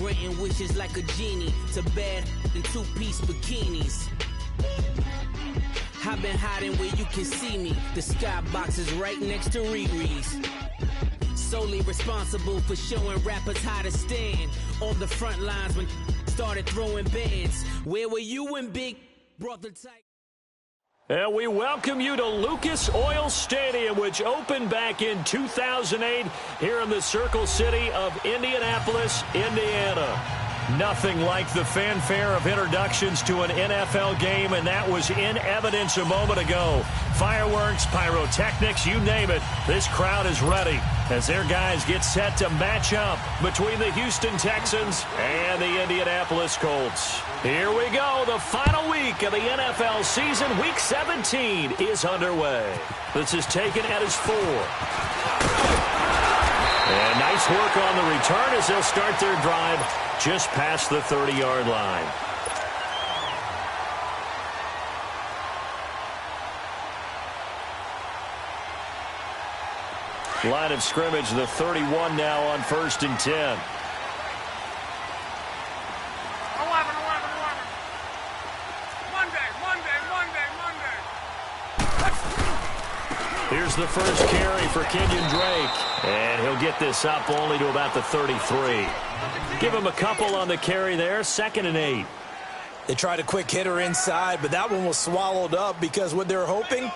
Granting wishes like a genie to bed in two-piece bikinis. I've been hiding where you can see me. The skybox is right next to Riri's. Solely responsible for showing rappers how to stand on the front lines when started throwing bands. Where were you when Big brought the tight? And we welcome you to Lucas Oil Stadium, which opened back in 2008 here in the Circle City of Indianapolis, Indiana. Nothing like the fanfare of introductions to an NFL game, and that was in evidence a moment ago. Fireworks, pyrotechnics, you name it. This crowd is ready as their guys get set to match up between the Houston Texans and the Indianapolis Colts. Here we go. The final week of the NFL season, Week 17, is underway. This is taken at his 4. And nice work on the return as they'll start their drive just past the 30-yard line. Line of scrimmage, the 31 now on 1st and 10. Here's the first carry for Kenyon Drake. And he'll get this up only to about the 33. Give him a couple on the carry there. 2nd and 8. They tried a quick hitter inside, but that one was swallowed up because what they're hoping,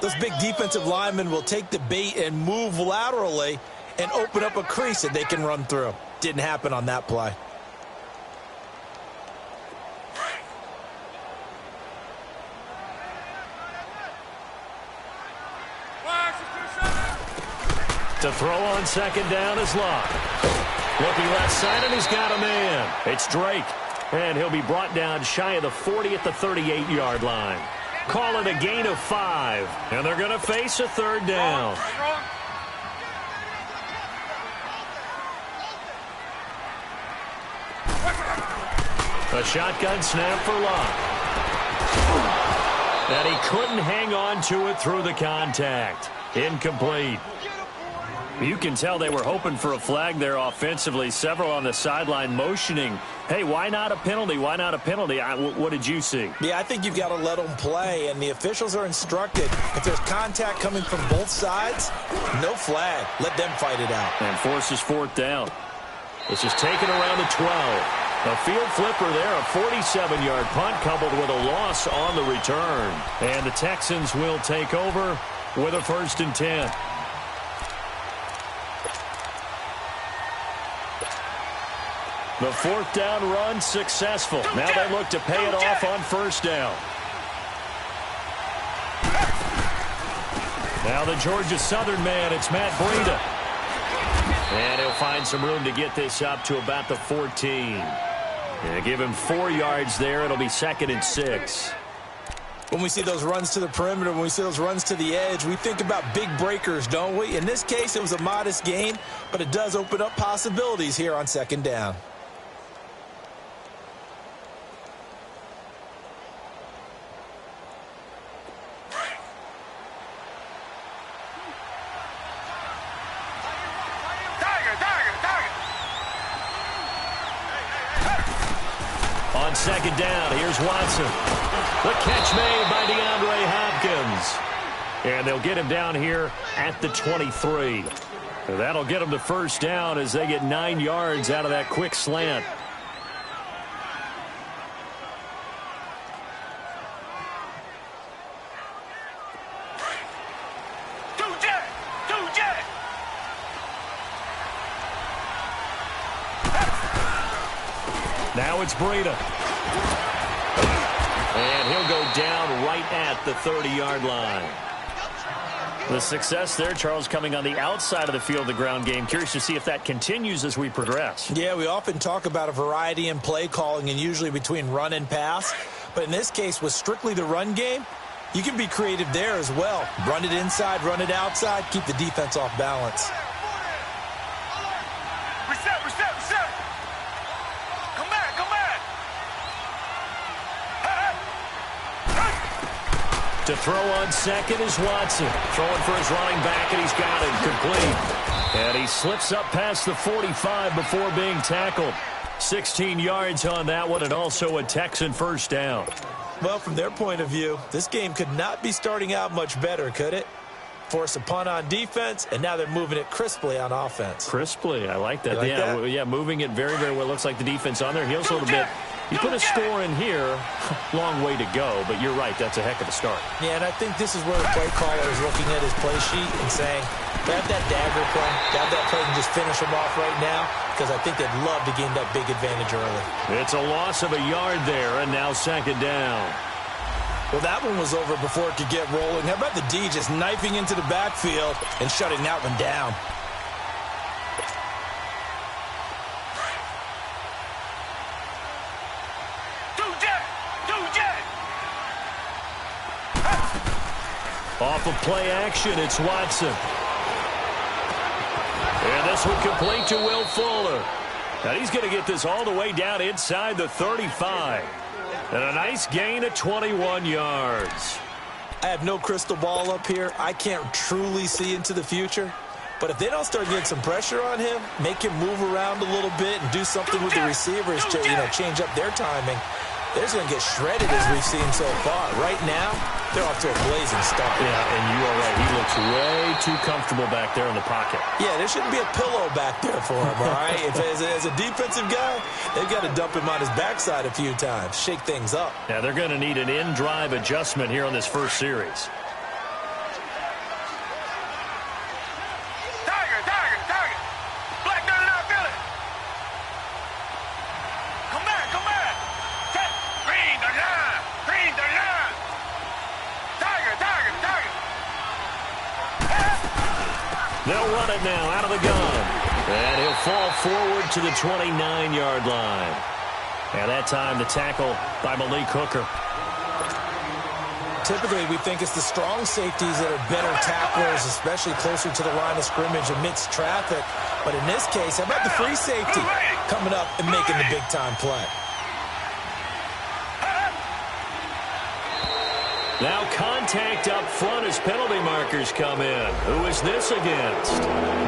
those big defensive linemen will take the bait and move laterally and open up a crease that they can run through. Didn't happen on that play. To throw on 2nd down is Locke. Looking left side, and he's got a man. It's Drake. And he'll be brought down shy of the 40 at the 38-yard line. Call it a gain of 5. And they're going to face a 3rd down. A shotgun snap for Locke. And he couldn't hang on to it through the contact. Incomplete. You can tell they were hoping for a flag there offensively. Several on the sideline motioning, hey, why not a penalty? Why not a penalty? What did you see? Yeah, I think you've got to let them play, and the officials are instructed. If there's contact coming from both sides, no flag. Let them fight it out. And forces 4th down. This is taken around the 12. A field flipper there, a 47-yard punt coupled with a loss on the return. And the Texans will take over with a 1st and 10. The 4th down run successful. Now they look to pay it off on 1st down. Now the Georgia Southern man, it's Matt Breida. And he'll find some room to get this up to about the 14. And give him 4 yards there. It'll be 2nd and 6. When we see those runs to the perimeter, when we see those runs to the edge, we think about big breakers, don't we? In this case, it was a modest gain, but it does open up possibilities here on 2nd down. On 2nd down, here's Watson. The catch made by DeAndre Hopkins. And they'll get him down here at the 23. That'll get them to 1st down as they get 9 yards out of that quick slant. Now it's Breida. And he'll go down right at the 30-yard line. The success there, Charles, coming on the outside of the field, the ground game. Curious to see if that continues as we progress. Yeah, we often talk about a variety in play calling and usually between run and pass. But in this case, with strictly the run game, you can be creative there as well. Run it inside, run it outside, keep the defense off balance. To throw on 2nd is Watson. Throwing for his running back, and he's got it complete. And he slips up past the 45 before being tackled. 16 yards on that one, and also a Texan first down. Well, from their point of view, this game could not be starting out much better, could it? Force a punt on defense, and now they're moving it crisply on offense. Crisply, I like that. Like that? Yeah, moving it very, very well. Looks like the defense on their heels a little bit. You put a score in here, long way to go, but you're right, that's a heck of a start. Yeah, and I think this is where the play caller is looking at his play sheet and saying, grab that dagger play, grab that play and just finish them off right now, because I think they'd love to gain that big advantage early. It's a loss of a yard there, and now second down. Well, that one was over before it could get rolling. How about the D just knifing into the backfield and shutting that one down? Off of play action, it's Watson. And this one complete to Will Fuller. Now he's going to get this all the way down inside the 35. And a nice gain of 21 yards. I have no crystal ball up here. I can't truly see into the future. But if they don't start getting some pressure on him, make him move around a little bit and do something with the receivers to, change up their timing, they're just going to get shredded as we've seen so far. Right now, they're off to a blazing start. Yeah, and you are right. He looks way too comfortable back there in the pocket. Yeah, there shouldn't be a pillow back there for him, all right? As a defensive guy, they've got to dump him on his backside a few times, shake things up. Yeah, they're going to need an in-drive adjustment here on this first series. They'll run it now out of the gun. And he'll fall forward to the 29-yard line. And that time the tackle by Malik Hooker. Typically, we think it's the strong safeties that are better tacklers, especially closer to the line of scrimmage amidst traffic. But in this case, how about the free safety coming up and making the big-time play? Now contact up front as penalty markers come in. Who is this against?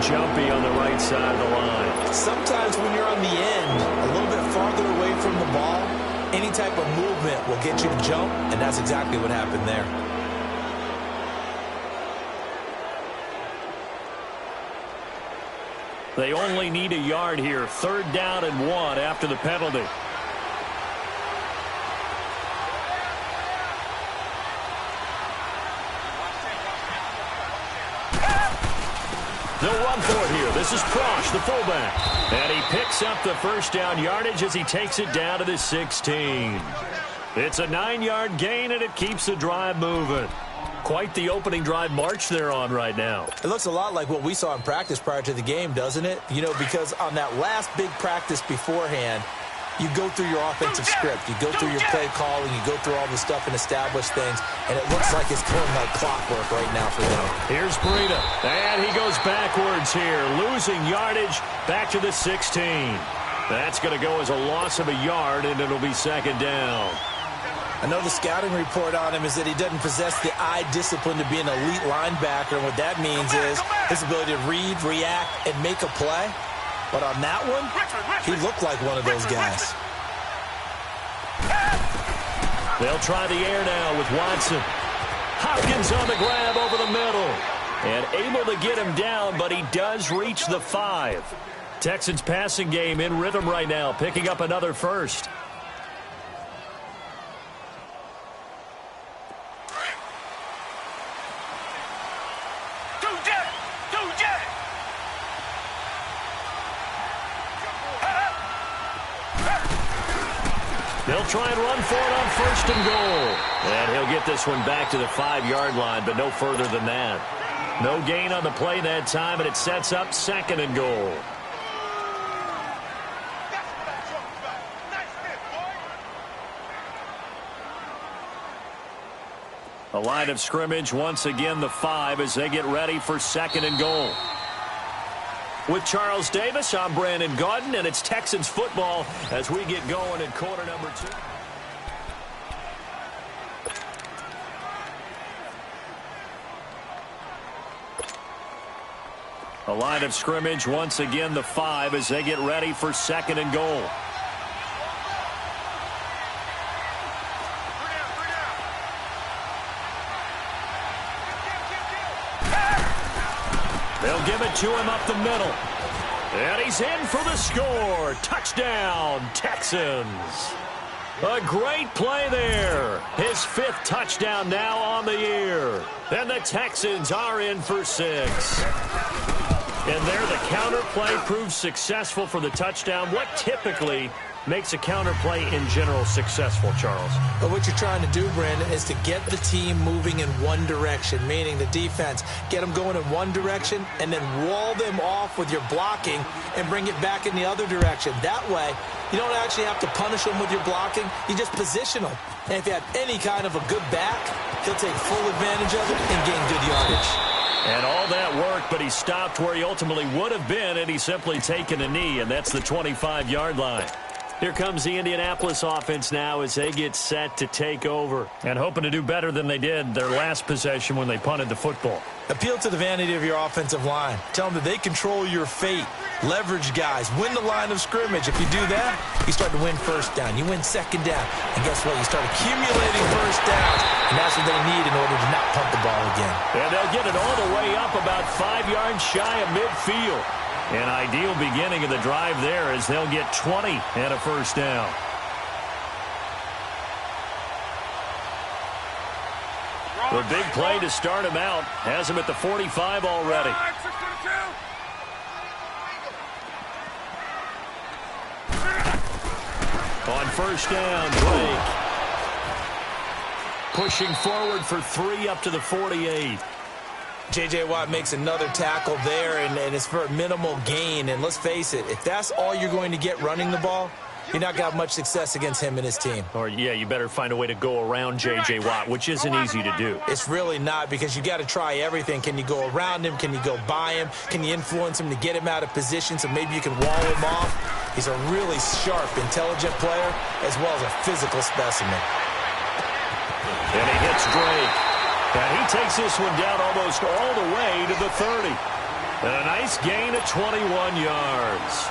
Jumpy on the right side of the line. Sometimes when you're on the end, a little bit farther away from the ball, any type of movement will get you to jump, and that's exactly what happened there. They only need a yard here. 3rd down and 1 after the penalty. They'll run for it here. This is Prosh, the fullback. And he picks up the first down yardage as he takes it down to the 16. It's a 9-yard gain, and it keeps the drive moving. Quite the opening drive march they're on right now. It looks a lot like what we saw in practice prior to the game, doesn't it? Because on that last big practice beforehand, you go through your offensive script. You go through your play calling. You go through all the stuff and establish things. And it looks like it's going like clockwork right now for them. Here's Breida. And he goes backwards here. Losing yardage back to the 16. That's going to go as a loss of a yard, and it'll be 2nd down. I know the scouting report on him is that he doesn't possess the eye discipline to be an elite linebacker. And what that means is his ability to read, react, and make a play. But on that one, he looked like one of those guys. They'll try the air now with Watson. Hopkins on the grab over the middle. And able to get him down, but he does reach the 5. Texans passing game in rhythm right now, picking up another first. They'll try and run for it on 1st and goal. And he'll get this one back to the 5-yard line, but no further than that. No gain on the play that time, and it sets up 2nd and goal. A line of scrimmage, once again the 5 as they get ready for 2nd and goal. With Charles Davis, I'm Brandon Gaudin, and it's Texans football as we get going in quarter number 2. A line of scrimmage, once again, the 5 as they get ready for 2nd and goal. They'll give it to him up the middle. And he's in for the score. Touchdown, Texans. A great play there. His 5th touchdown now on the year. And the Texans are in for 6. And there the counter play proves successful for the touchdown. What typically makes a counter play in general successful, Charles? But what you're trying to do, Brandon, is to get the team moving in one direction, meaning the defense. Get them going in one direction and then wall them off with your blocking and bring it back in the other direction. That way, you don't actually have to punish them with your blocking. You just position them. And if you have any kind of a good back, he'll take full advantage of it and gain good yardage. And all that worked, but he stopped where he ultimately would have been, and he's simply taken a knee, and that's the 25-yard line. Here comes the Indianapolis offense now as they get set to take over and hoping to do better than they did their last possession when they punted the football. Appeal to the vanity of your offensive line. Tell them that they control your fate. Leverage guys. Win the line of scrimmage. If you do that, you start to win 1st down. You win 2nd down. And guess what? You start accumulating 1st downs. And that's what they need in order to not punt the ball again. And they'll get it all the way up about 5 yards shy of midfield. An ideal beginning of the drive there as they'll get 20 and a 1st down. The big play to start him out has him at the 45 already. On 1st down, Drake. Pushing forward for 3 up to the 48. J.J. Watt makes another tackle there, and it's for a minimal gain. And let's face it, if that's all you're going to get running the ball, you're not going to have much success against him and his team. Or, yeah, you better find a way to go around J.J. Watt, which isn't easy to do. It's really not, because you got to try everything. Can you go around him? Can you go by him? Can you influence him to get him out of position so maybe you can wall him off? He's a really sharp, intelligent player as well as a physical specimen. And he hits Drake. And he takes this one down almost all the way to the 30. And a nice gain of 21 yards.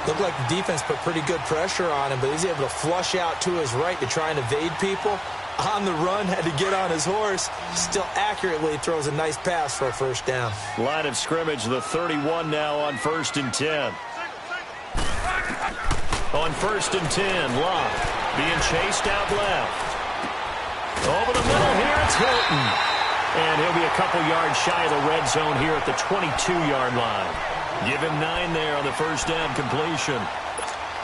Looked like the defense put pretty good pressure on him, but he's able to flush out to his right to try and evade people. On the run, had to get on his horse. Still accurately throws a nice pass for a 1st down. Line of scrimmage, the 31 now on 1st and 10. On 1st and 10, Locke being chased out left. Over the middle here, it's Hilton. And he'll be a couple yards shy of the red zone here at the 22-yard line. Give him 9 there on the 1st down completion.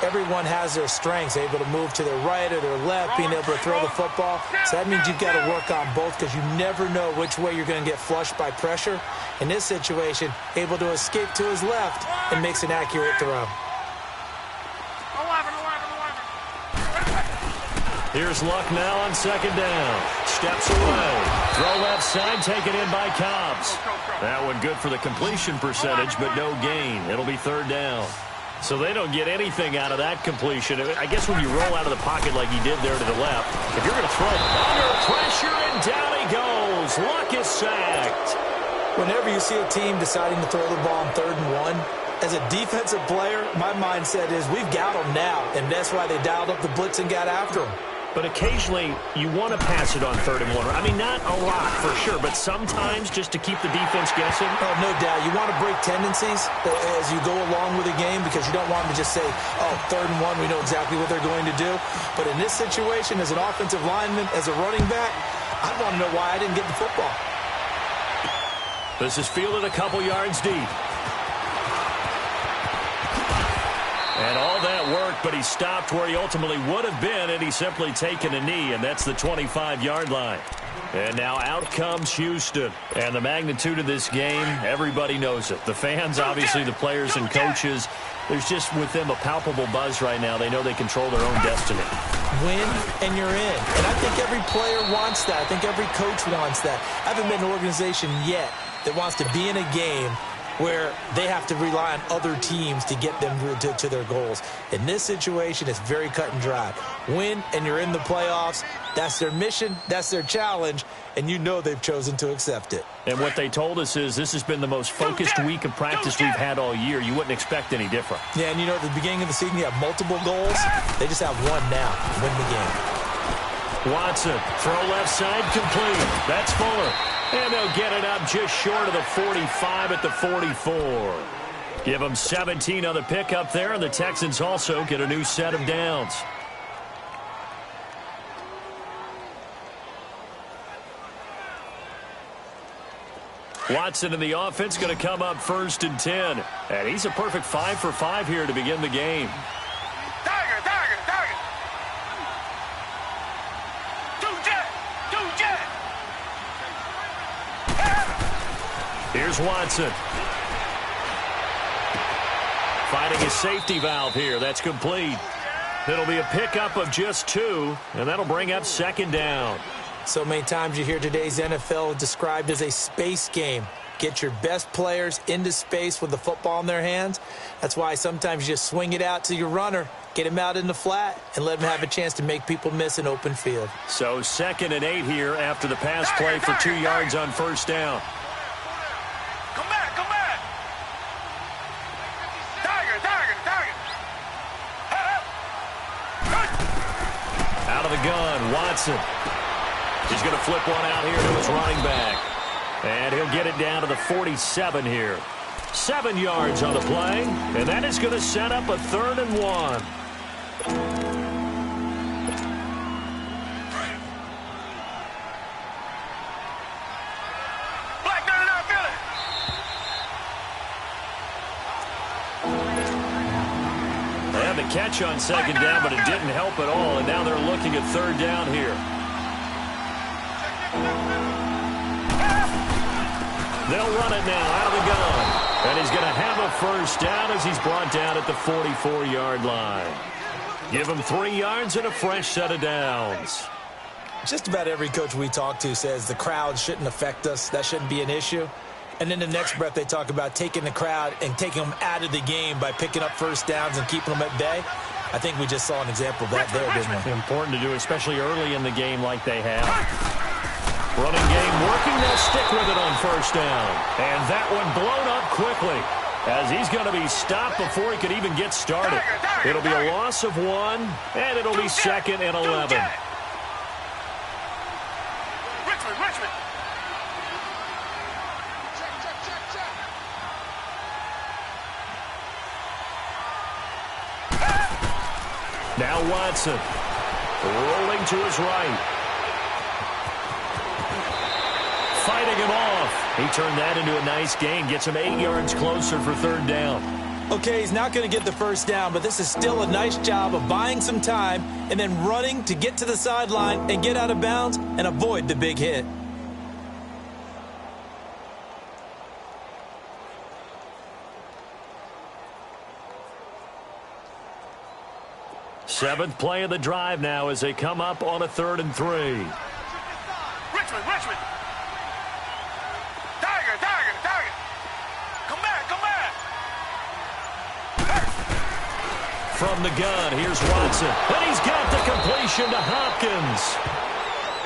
Everyone has their strengths, able to move to their right or their left, being able to throw the football. So that means you've got to work on both, because you never know which way you're going to get flushed by pressure. In this situation, able to escape to his left and makes an accurate throw. Here's Luck now on 2nd down. Steps away. Throw left side, taken in by Cobbs. That one good for the completion percentage, but no gain. It'll be 3rd down. So they don't get anything out of that completion. I guess when you roll out of the pocket like he did there to the left, if you're going to throw under pressure, and down he goes. Luck is sacked. Whenever you see a team deciding to throw the ball on 3rd and 1, as a defensive player, my mindset is we've got them now, and that's why they dialed up the blitz and got after them. But occasionally, you want to pass it on 3rd and 1. I mean, not a lot for sure, but sometimes just to keep the defense guessing. Oh, no doubt. You want to break tendencies as you go along with the game, because you don't want them to just say, oh, 3rd and 1, we know exactly what they're going to do. But in this situation, as an offensive lineman, as a running back, I want to know why I didn't get the football. This is fielded a couple yards deep. And all that worked, but he stopped where he ultimately would have been, and he's simply taken a knee, and that's the 25-yard line. And now out comes Houston. And the magnitude of this game, everybody knows it. The fans, obviously, the players and coaches, there's just with them a palpable buzz right now. They know they control their own destiny. Win, and you're in. And I think every player wants that. I think every coach wants that. I haven't been an organization yet that wants to be in a game where they have to rely on other teams to get them to their goals. In this situation, it's very cut and dry. Win, and you're in the playoffs. That's their mission. That's their challenge. And you know they've chosen to accept it. And what they told us is this has been the most focused week of practice we've had all year. You wouldn't expect any different. Yeah, and you know, at the beginning of the season, you have multiple goals. They just have one now to win the game. Watson, throw left side, complete. That's Fuller. And they'll get it up just short of the 45 at the 44. Give them 17 on the pickup there, and the Texans also get a new set of downs. Watson in the offense going to come up 1st and 10. And he's a perfect 5 for 5 here to begin the game. Here's Watson. Finding his safety valve here. That's complete. It'll be a pickup of just 2, and that'll bring up 2nd down. So many times you hear today's NFL described as a space game. Get your best players into space with the football in their hands. That's why sometimes you just swing it out to your runner, get him out in the flat, and let him have a chance to make people miss an open field. So 2nd and 8 here after the pass play for 2 yards on 1st down. Come back, come back. Tiger. Out of the gun, Watson. He's going to flip one out here to his running back. And he'll get it down to the 47 here. 7 yards on the play, and that is going to set up a 3rd and 1. They had the catch on 2nd down, but it didn't help at all, and now they're looking at 3rd down here. They'll run it now out of the gun. And he's going to have a 1st down as he's brought down at the 44-yard line. Give him 3 yards and a fresh set of downs. Just about every coach we talk to says the crowd shouldn't affect us. That shouldn't be an issue. And then the next breath they talk about taking the crowd and taking them out of the game by picking up 1st downs and keeping them at bay. I think we just saw an example of that there, didn't we? Important to do, especially early in the game like they have. Running game working. They'll stick with it on 1st down. And that one blown up quickly as he's going to be stopped before he could even get started. It'll be a loss of 1, and it'll be 2nd and 11. Richmond. Now Watson rolling to his right. Fighting him off. He turned that into a nice gain. Gets him 8 yards closer for 3rd down. Okay, he's not going to get the 1st down, but this is still a nice job of buying some time and then running to get to the sideline and get out of bounds and avoid the big hit. Seventh play of the drive now as they come up on a 3rd and 3. Richmond. Tiger. Come back. From the gun, here's Watson. And he's got the completion to Hopkins.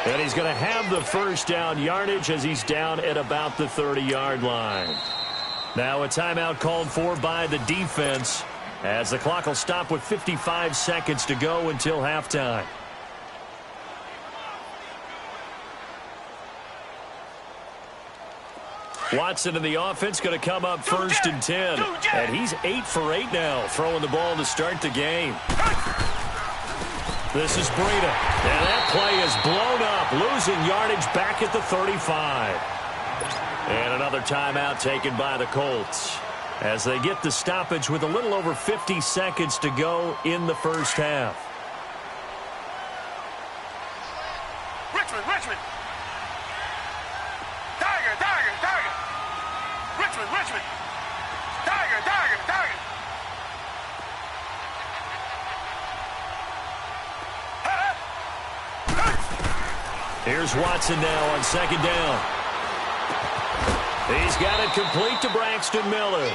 And he's going to have the 1st down yardage as he's down at about the 30-yard line. Now a timeout called for by the defense as the clock will stop with 55 seconds to go until halftime. Watson in the offense going to come up 1st and 10. And he's 8 for 8 now, throwing the ball to start the game. This is Breida. And that play is blown up, losing yardage back at the 35. And another timeout taken by the Colts as they get the stoppage with a little over 50 seconds to go in the 1st half. Richmond. Tiger. Richmond. Tiger. Here's Watson now on 2nd down. He's got it complete to Braxton Miller.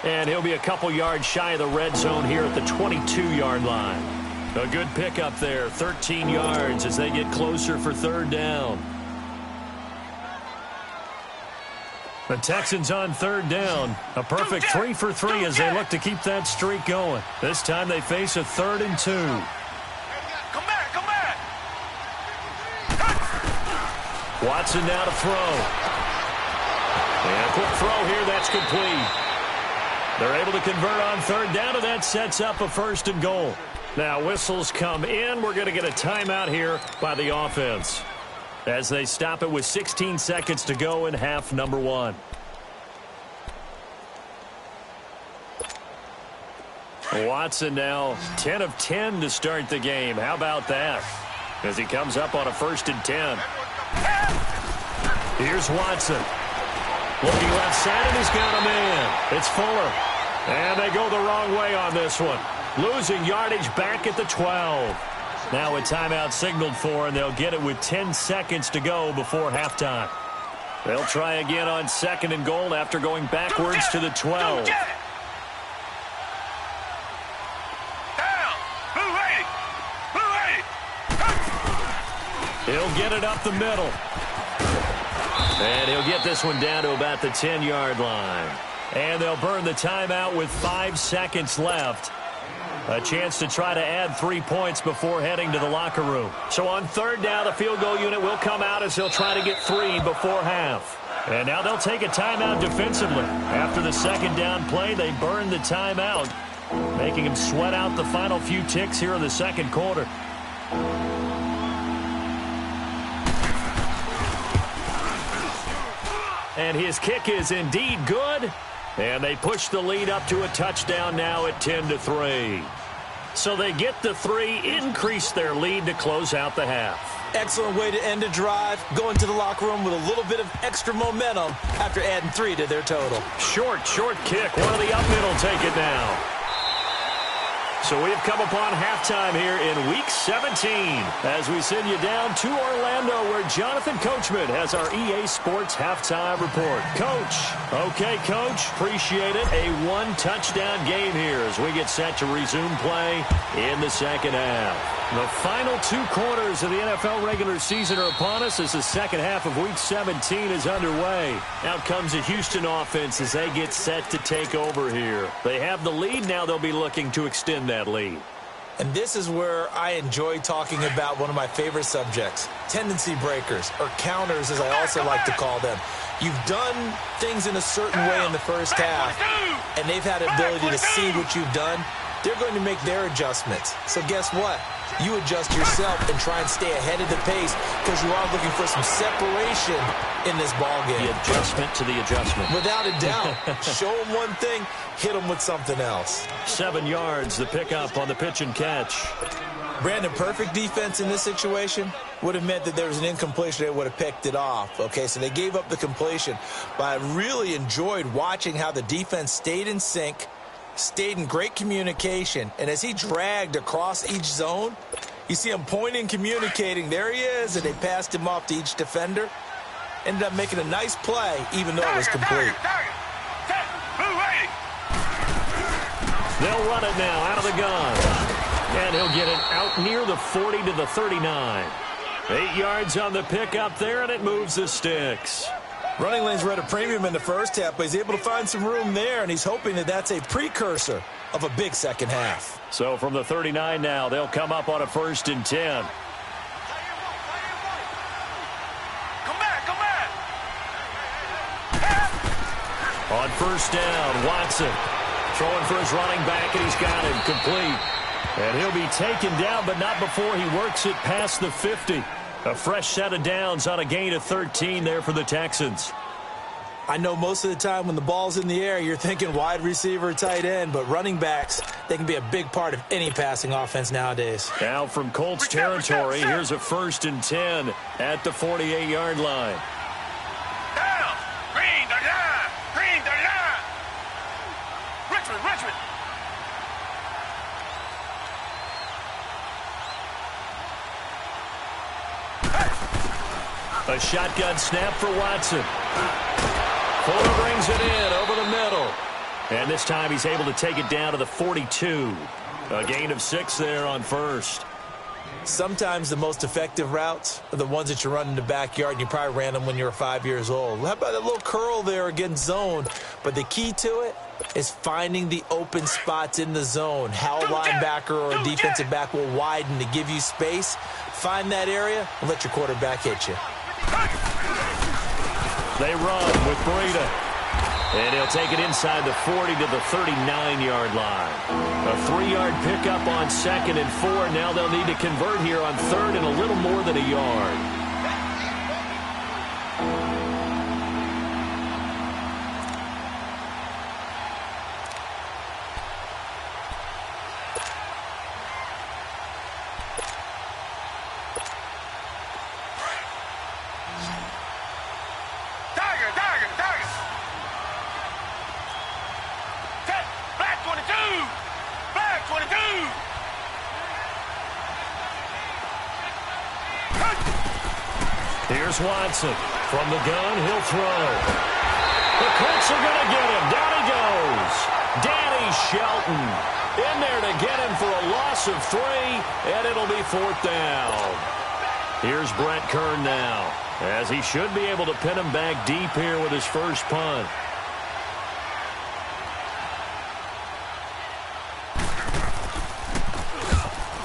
And he'll be a couple yards shy of the red zone here at the 22-yard line. A good pickup there, 13 yards as they get closer for third down. The Texans on third down. A perfect 3 for 3 as they look to keep that streak going. This time they face a 3rd and 2. Come back, come back. Watson now to throw. And a quick throw here, that's complete. They're able to convert on third down, and that sets up a 1st and goal. Now whistles come in. We're going to get a timeout here by the offense as they stop it with 16 seconds to go in half number 1. Watson now 10 of 10 to start the game. How about that? As he comes up on a 1st and 10. Here's Watson. Looking left side, and he's got a man. It's Fuller. And they go the wrong way on this one. Losing yardage back at the 12. Now a timeout signaled for, and they'll get it with 10 seconds to go before halftime. They'll try again on 2nd and goal after going backwards to the 12. He'll get it up the middle. And he'll get this one down to about the 10-yard line. And they'll burn the timeout with 5 seconds left. A chance to try to add 3 points before heading to the locker room. So on third down, the field goal unit will come out as they'll try to get 3 before half. And now they'll take a timeout defensively. After the 2nd down play, they burn the timeout, making them sweat out the final few ticks here in the 2nd quarter. And his kick is indeed good. And they push the lead up to a touchdown now at 10-3. So they get the 3, increase their lead to close out the half. Excellent way to end a drive. Going to the locker room with a little bit of extra momentum after adding 3 to their total. Short kick. One of the up middle take it now. So we've come upon halftime here in Week 17 as we send you down to Orlando where Jonathan Coachman has our EA Sports Halftime Report. Coach. Okay, Coach. Appreciate it. A 1-touchdown game here as we get set to resume play in the 2nd half. The final 2 quarters of the NFL regular season are upon us as the 2nd half of Week 17 is underway. Out comes the Houston offense as they get set to take over here. They have the lead. Now they'll be looking to extend that lead. And this is where I enjoy talking about one of my favorite subjects, tendency breakers, or counters as I also like to call them. You've done things in a certain way in the first half, and they've had the ability to see what you've done. They're going to make their adjustments. So guess what? You adjust yourself and try and stay ahead of the pace because you are looking for some separation in this ballgame. The adjustment to the adjustment. Without a doubt. Show them one thing, hit them with something else. 7 yards, the pickup on the pitch and catch. Brandon, perfect defense in this situation would have meant that there was an incompletion. They would have picked it off. Okay, so they gave up the completion. But I really enjoyed watching how the defense stayed in sync, stayed in great communication, and as he dragged across each zone, you see him pointing, communicating. There he is, and they passed him off to each defender. Ended up making a nice play, even though it was complete. They'll run it now out of the gun. And he'll get it out near the 40 to the 39. 8 yards on the pickup there, and it moves the sticks. Running lanes were at a premium in the first half, but he's able to find some room there, and he's hoping that that's a precursor of a big second half. So from the 39 now, they'll come up on a 1st and 10. Come back. On 1st down, Watson throwing for his running back, and he's got him complete. And he'll be taken down, but not before he works it past the 50. A fresh set of downs on a gain of 13 there for the Texans. I know most of the time when the ball's in the air, you're thinking wide receiver, tight end, but running backs, they can be a big part of any passing offense nowadays. Now from Colts territory, here's a 1st and 10 at the 48-yard line. Down. Green the line. Richmond. A shotgun snap for Watson. Fuller brings it in over the middle. And this time he's able to take it down to the 42. A gain of 6 there on first. Sometimes the most effective routes are the ones that you run in the backyard, and you probably ran them when you were 5 years old. How about that little curl there against zone? But the key to it is finding the open spots in the zone. How a linebacker or a defensive back will widen to give you space. Find that area and let your quarterback hit you. They run with Breida. And he'll take it inside the 40 to the 39-yard line. A 3-yard pickup on 2nd and 4. Now they'll need to convert here on 3rd and a little more than a yard. Here's Watson. From the gun, he'll throw. The Colts are going to get him. Down he goes. Danny Shelton in there to get him for a loss of 3, and it'll be 4th down. Here's Brett Kern now, as he should be able to pin him back deep here with his first punt.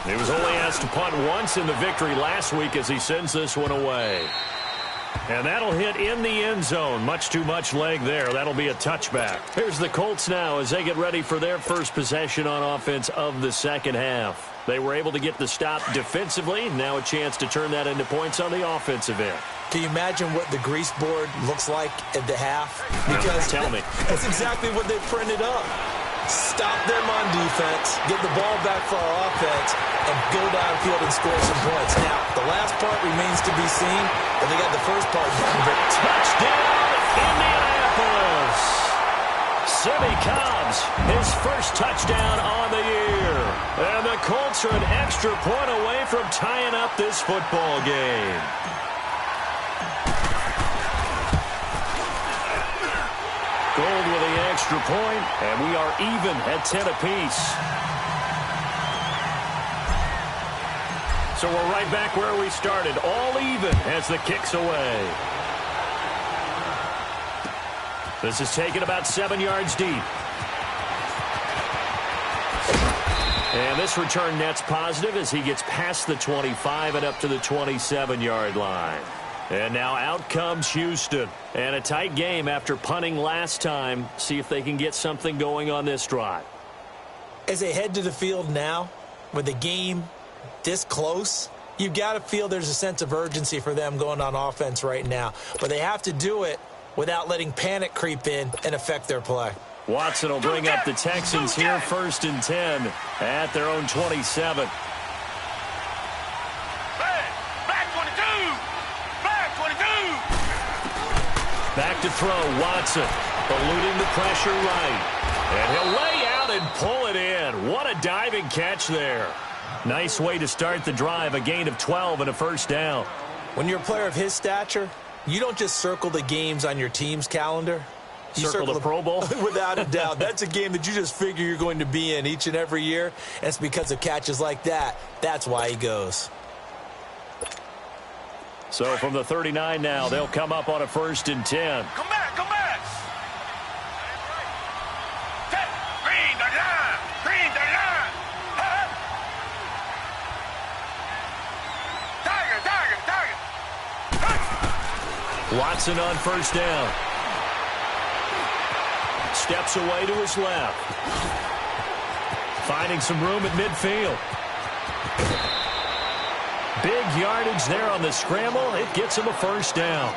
He was only asked to punt once in the victory last week as he sends this one away. And that'll hit in the end zone. Much too much leg there. That'll be a touchback. Here's the Colts now as they get ready for their first possession on offense of the second half. They were able to get the stop defensively. Now a chance to turn that into points on the offensive end. Can you imagine what the grease board looks like at the half? Because tell me. That's exactly what they printed up. Stop them on defense, get the ball back for our offense, and go downfield and score some points. Now, the last part remains to be seen, but they got the first part done. Touchdown, Indianapolis! Simmie Cobbs, his first touchdown on the year. And the Colts are an extra point away from tying up this football game. Gold with the extra point, and we are even at 10 apiece. So we're right back where we started, all even as the kick's away. This is taken about 7 yards deep. And this return net's positive as he gets past the 25 and up to the 27-yard line. And now out comes Houston. And a tight game after punting last time. See if they can get something going on this drive. As they head to the field now, with the game this close, you've got to feel there's a sense of urgency for them going on offense right now. But they have to do it without letting panic creep in and affect their play. Watson will bring up the Texans here 1st and 10 at their own 27. Back to throw, Watson, eluding the pressure right. And he'll lay out and pull it in. What a diving catch there. Nice way to start the drive, a gain of 12 and a first down. When you're a player of his stature, you don't just circle the games on your team's calendar. You circle the Pro Bowl? Without a doubt. That's a game that you just figure you're going to be in each and every year. And it's because of catches like that. That's why he goes. So from the 39 now, they'll come up on a 1st and 10. Come back, come back. Green, the line. Green, the line. Tiger. Watson on 1st down. Steps away to his left. Finding some room at midfield. Big yardage there on the scramble. It gets him a first down.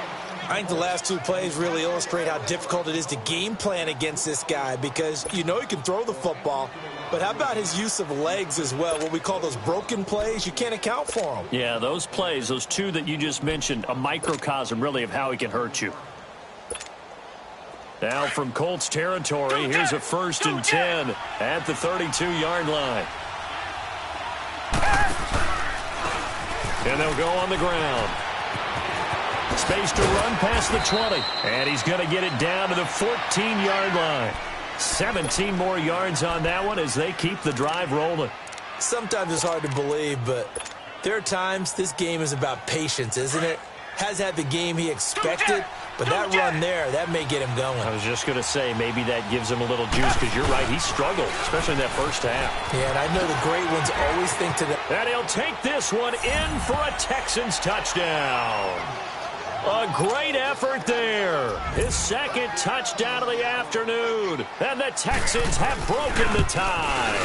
I think the last 2 plays really illustrate how difficult it is to game plan against this guy because you know he can throw the football, but how about his use of legs as well? What we call those broken plays, you can't account for them. Yeah, those plays, those 2 that you just mentioned, a microcosm really of how he can hurt you. Now from Colts territory, here's a 1st and 10 at the 32-yard line. And they'll go on the ground. space to run past the 20. And he's going to get it down to the 14-yard line. 17 more yards on that one as they keep the drive rolling. Sometimes it's hard to believe, but there are times this game is about patience, isn't it? Has had the game he expected, but that run there, that may get him going. I was just going to say, maybe that gives him a little juice, because you're right, he struggled, especially in that first half. Yeah, and I know the great ones always think to them. And he'll take this one in for a Texans touchdown. A great effort there. His second touchdown of the afternoon. And the Texans have broken the tie.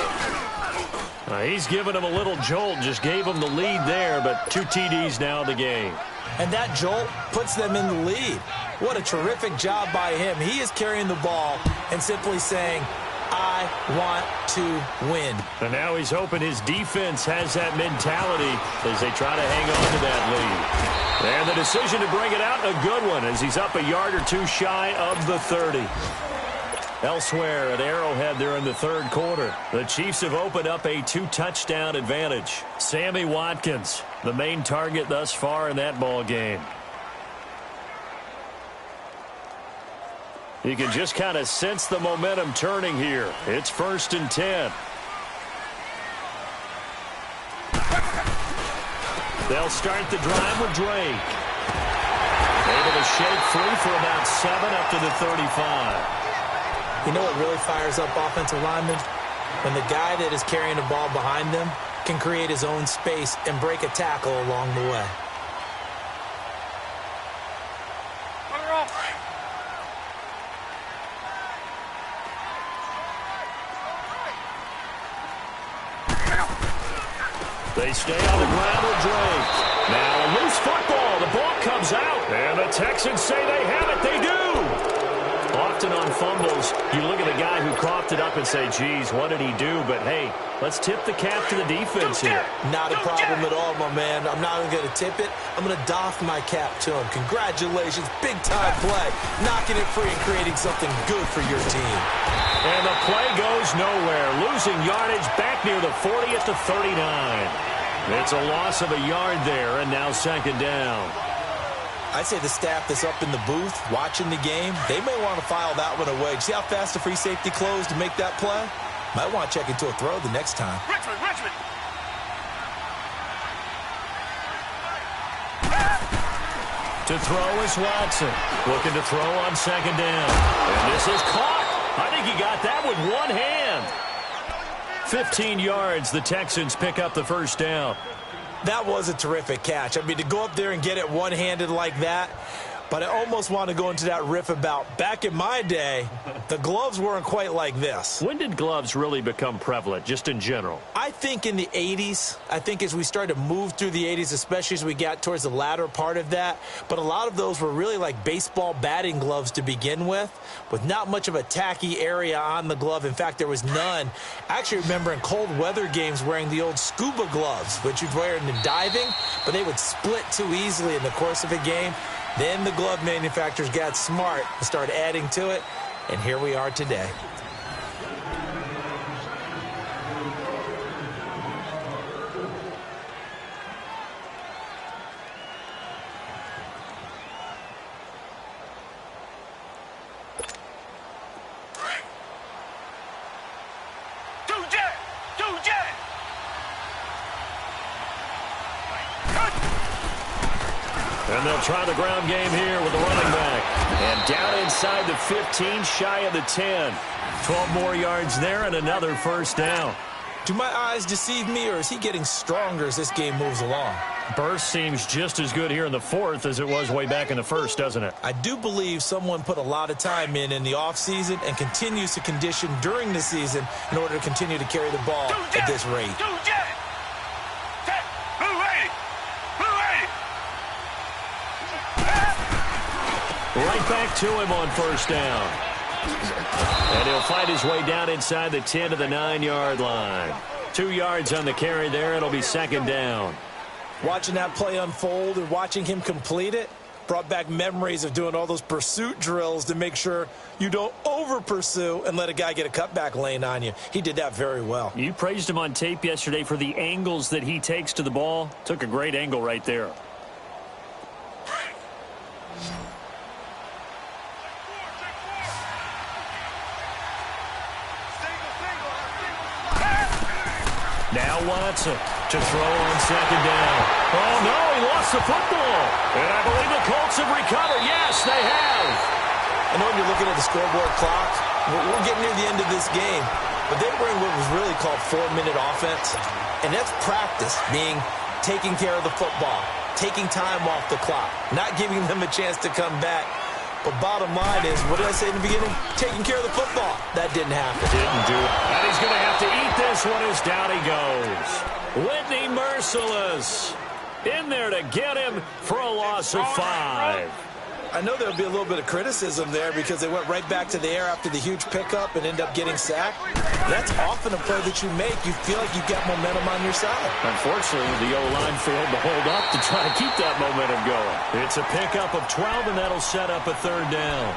He's given him a little jolt, just gave him the lead there, but 2 TDs now in the game. And that jolt puts them in the lead. What a terrific job by him. He is carrying the ball and simply saying, I want to win. And now he's hoping his defense has that mentality as they try to hang on to that lead. And the decision to bring it out, a good one, as he's up a yard or two shy of the 30. Elsewhere at Arrowhead there in the third quarter, the Chiefs have opened up a 2-touchdown advantage. Sammy Watkins, the main target thus far in that ball game. You can just kind of sense the momentum turning here. It's 1st and 10. They'll start the drive with Drake. Able to shake free for about 7 up to the 35. You know what really fires up offensive linemen? When the guy that is carrying the ball behind them can create his own space and break a tackle along the way. They stay on the ground with Drake. Now a loose football. The ball comes out. And the Texans say they have it. They do. Often on fumbles, you look at the guy who coughed it up and say, geez, what did he do? But, hey, let's tip the cap to the defense here. Not a problem at all, my man. I'm not even going to tip it. I'm going to doff my cap to him. Congratulations. Big-time play. Knocking it free and creating something good for your team. And the play goes nowhere. Losing yardage back near the 40 at the 39. It's a loss of a yard there, and now 2nd down. I'd say the staff that's up in the booth watching the game, they may want to file that one away. See how fast the free safety closed to make that play? Might want to check into a throw the next time. Richmond! To throw is Watson. Looking to throw on 2nd down. And this is caught. I think he got that with one hand. 15 yards, the Texans pick up the 1st down. That was a terrific catch. I mean, to go up there and get it one-handed like that, but I almost want to go into that riff about back in my day, the gloves weren't quite like this. When did gloves really become prevalent, just in general? I think in the 80s. I think as we started to move through the 80s, especially as we got towards the latter part of that. But a lot of those were really like baseball batting gloves to begin with not much of a tacky area on the glove. In fact, there was none. I actually remember in cold weather games wearing the old scuba gloves, which you'd wear in diving, but they would split too easily in the course of a game. Then the glove manufacturers got smart and started adding to it, and here we are today. And they'll try the ground game here with the running back. And down inside the 15, shy of the 10. 12 more yards there and another 1st down. Do my eyes deceive me, or is he getting stronger as this game moves along? Burst seems just as good here in the 4th as it was way back in the 1st, doesn't it? I do believe someone put a lot of time in the offseason and continues to condition during the season in order to continue to carry the ball at this rate. Right back to him on 1st down. And he'll fight his way down inside the 10 to the 9-yard line. 2 yards on the carry there. It'll be 2nd down. Watching that play unfold and watching him complete it brought back memories of doing all those pursuit drills to make sure you don't over-pursue and let a guy get a cutback lane on you. He did that very well. You praised him on tape yesterday for the angles that he takes to the ball. Took a great angle right there. Now Watson to throw on second down. Oh, no, he lost the football. And I believe the Colts have recovered. Yes, they have. I know when you're looking at the scoreboard clock, we're getting near the end of this game, but they bring what was really called 4-minute offense, and that's practice, being taking care of the football, taking time off the clock, not giving them a chance to come back. But bottom line is, what did I say in the beginning? Taking care of the football. That didn't happen. Didn't do it. And he's going to have to eat this one as down he goes. Whitney Merciless in there to get him for a loss of 5. I know there'll be a little bit of criticism there because they went right back to the air after the huge pickup and end up getting sacked. That's often a play that you make. You feel like you've got momentum on your side. Unfortunately, the O-line failed to hold up to try to keep that momentum going. It's a pickup of 12, and that'll set up a third down.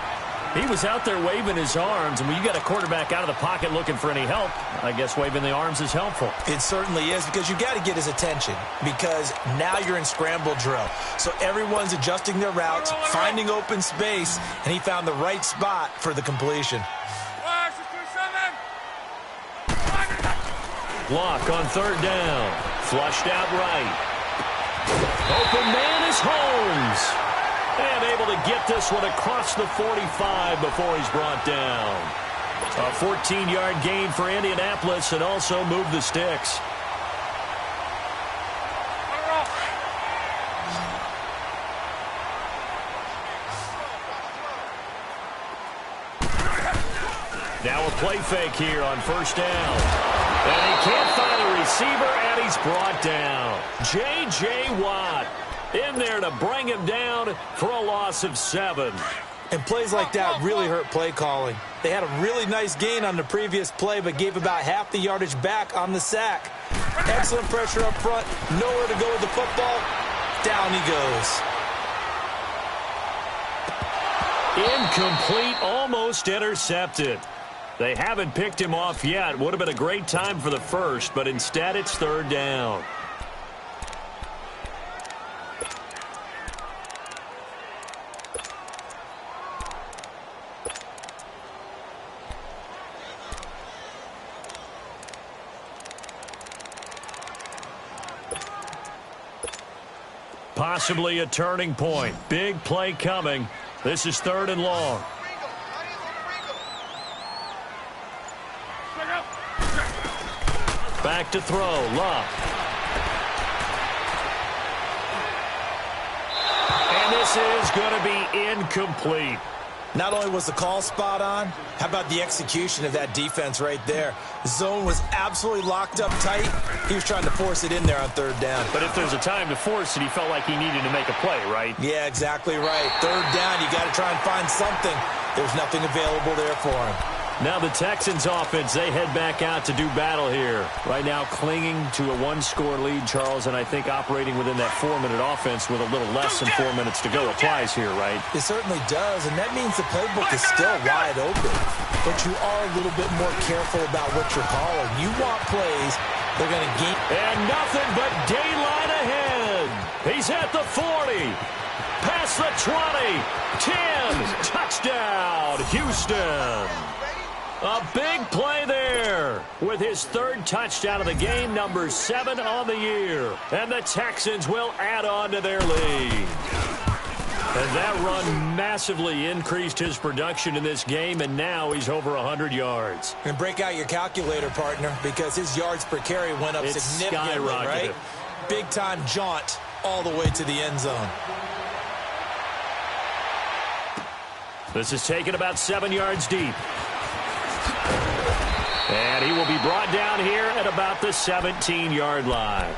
He was out there waving his arms, and when you got a quarterback out of the pocket looking for any help, I guess waving the arms is helpful. It certainly is, because you got to get his attention, because now you're in scramble drill. So everyone's adjusting their routes, finding open space, and he found the right spot for the completion. Block on third down. Flushed out right. Open man is Holmes. And able to get this one across the 45 before he's brought down. A 14-yard gain for Indianapolis and also move the sticks. Now a play fake here on first down. And he can't find a receiver, and he's brought down. J.J. Watt in there to bring him down for a loss of 7. And plays like that really hurt play calling. They had a really nice gain on the previous play, but gave about half the yardage back on the sack. Excellent pressure up front. Nowhere to go with the football. Down he goes. Incomplete, almost intercepted. They haven't picked him off yet. Would have been a great time for the first, but instead it's third down. Possibly a turning point. Big play coming. This is third and long. Back to throw. Luck. And this is going to be incomplete. Not only was the call spot on, how about the execution of that defense right there? The zone was absolutely locked up tight. He was trying to force it in there on third down. But if there's a time to force it, he felt like he needed to make a play, right? Yeah, exactly right. Third down, you got to try and find something. There's nothing available there for him. Now the Texans offense, they head back out to do battle here. Right now clinging to a one-score lead, Charles, and I think operating within that 4-minute offense with a little less than 4 minutes to go applies here, right? It certainly does, and that means the playbook is still wide open. But you are a little bit more careful about what you're calling. You want plays, they're going to gain. And nothing but daylight ahead. He's at the 40. Past the 20. 10. Touchdown, Houston. A big play there with his third touchdown of the game, number 7 on the year. And the Texans will add on to their lead. And that run massively increased his production in this game, and now he's over 100 yards. And break out your calculator, partner, because his yards per carry went up significantly, right? Big-time jaunt all the way to the end zone. This is taken about 7 yards deep. And he will be brought down here at about the 17-yard line.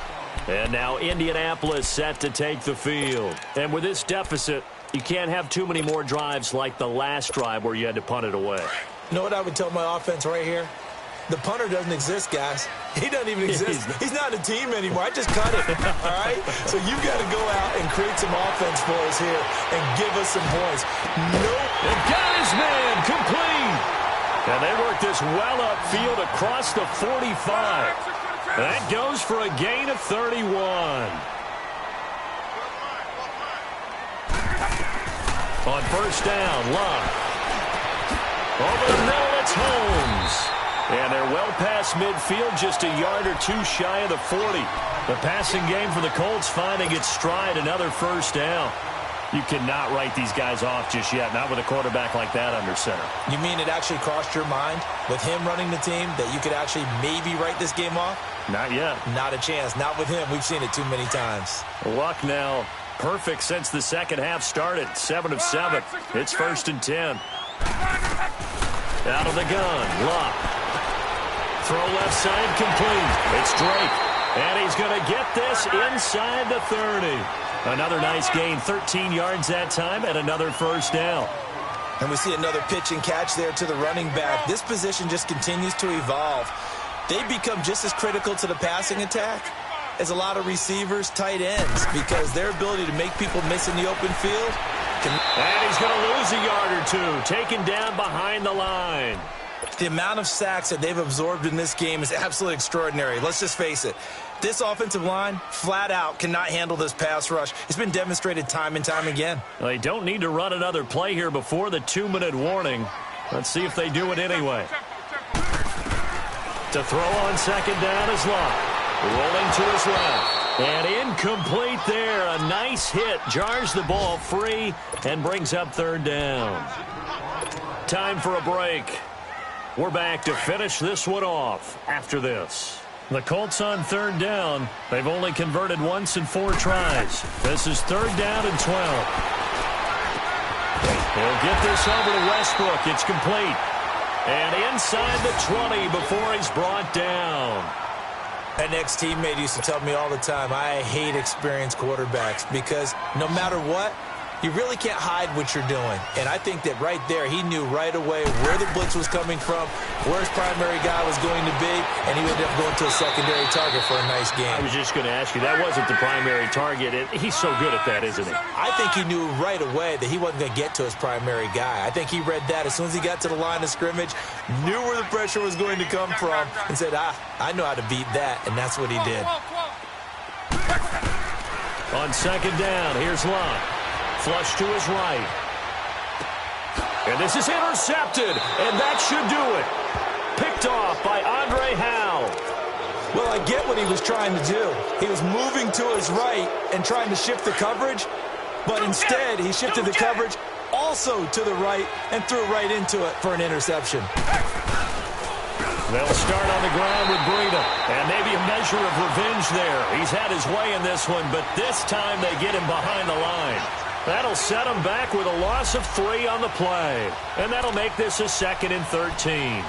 And now Indianapolis set to take the field. And with this deficit, you can't have too many more drives like the last drive where you had to punt it away. You know what I would tell my offense right here? The punter doesn't exist, guys. He doesn't even exist. He's not a team anymore. I just cut it, all right? So you've got to go out and create some offense for us here and give us some points. Nope. And got his man complete. And they work this well upfield across the 45. That goes for a gain of 31. On first down, Luck. Over the middle, it's Holmes. And they're well past midfield, just a yard or two shy of the 40. The passing game for the Colts finding its stride, another first down. You cannot write these guys off just yet, not with a quarterback like that under center. You mean it actually crossed your mind with him running the team that you could actually maybe write this game off? Not yet. Not a chance. Not with him. We've seen it too many times. Luck now perfect since the second half started. 7 of 7. It's 1st and 10. Out of the gun. Luck. Throw left side complete. It's Drake. And he's going to get this inside the 30. Another nice gain, 13 yards that time, and another first down. And we see another pitch and catch there to the running back. This position just continues to evolve. They become just as critical to the passing attack as a lot of receivers, tight ends, because their ability to make people miss in the open field. And he's going to lose a yard or two, taken down behind the line. The amount of sacks that they've absorbed in this game is absolutely extraordinary. Let's just face it. This offensive line, flat out, cannot handle this pass rush. It's been demonstrated time and time again. They don't need to run another play here before the 2-minute warning. Let's see if they do it anyway. To throw on second down is Locke. Rolling to his left. And incomplete there. A nice hit. Jars the ball free and brings up 3rd down. Time for a break. We're back to finish this one off after this. The Colts on 3rd down. They've only converted once in 4 tries. This is 3rd down and 12. He'll get this over to Westbrook. It's complete. And inside the 20 before he's brought down. An ex-teammate used to tell me all the time, I hate experienced quarterbacks because no matter what, you really can't hide what you're doing. And I think that right there, he knew right away where the blitz was coming from, where his primary guy was going to be, and he ended up going to a secondary target for a nice game. I was just going to ask you, that wasn't the primary target. He's so good at that, isn't he? I think he knew right away that he wasn't going to get to his primary guy. I think he read that as soon as he got to the line of scrimmage, knew where the pressure was going to come from, and said, I know how to beat that, and that's what he did. On second down, here's Locke. Flush to his right. And this is intercepted, and that should do it. Picked off by Andre Howe. Well, I get what he was trying to do. He was moving to his right and trying to shift the coverage, but instead he shifted the coverage also to the right and threw right into it for an interception. They'll start on the ground with Breida, and maybe a measure of revenge there. He's had his way in this one, but this time they get him behind the line. That'll set him back with a loss of 3 on the play. And that'll make this a 2nd and 13.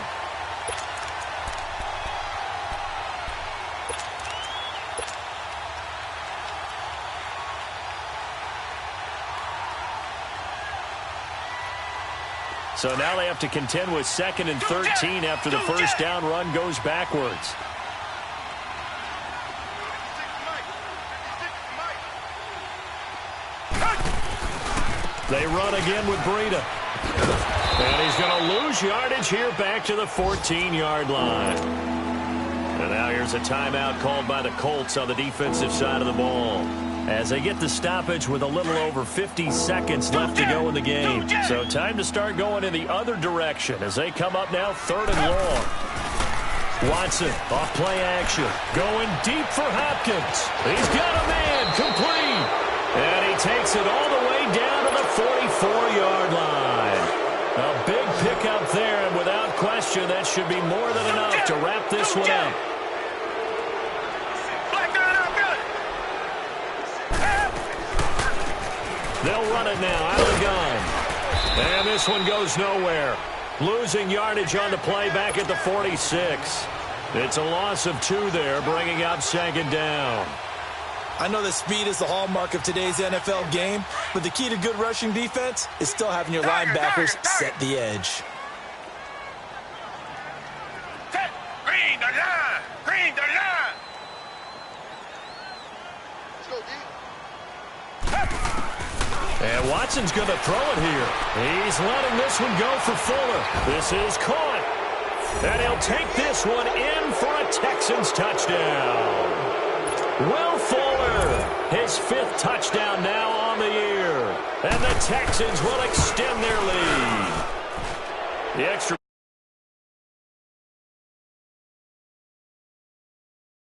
So now they have to contend with 2nd and 13 after the first down run goes backwards. They run again with Breida. And he's going to lose yardage here back to the 14-yard line. And now here's a timeout called by the Colts on the defensive side of the ball, as they get the stoppage with a little over 50 seconds left to go in the game. So time to start going in the other direction as they come up now 3rd and long. Watson off play action. Going deep for Hopkins. He's got a man complete. And he takes it all the way down to the 44-yard line. A big pickup there, and without question, that should be more than enough to wrap this one up. They'll run it now out of the gun. And this one goes nowhere. Losing yardage on the play back at the 46. It's a loss of 2 there, bringing up 2nd down. I know that speed is the hallmark of today's NFL game, but the key to good rushing defense is still having your linebackers set the edge. Green the line! Green the line! Let's go, D. And Watson's going to throw it here. He's letting this one go for Fuller. This is caught. And he'll take this one in for a Texans touchdown. Will Fuller, his 5th touchdown now on the year. And the Texans will extend their lead. The extra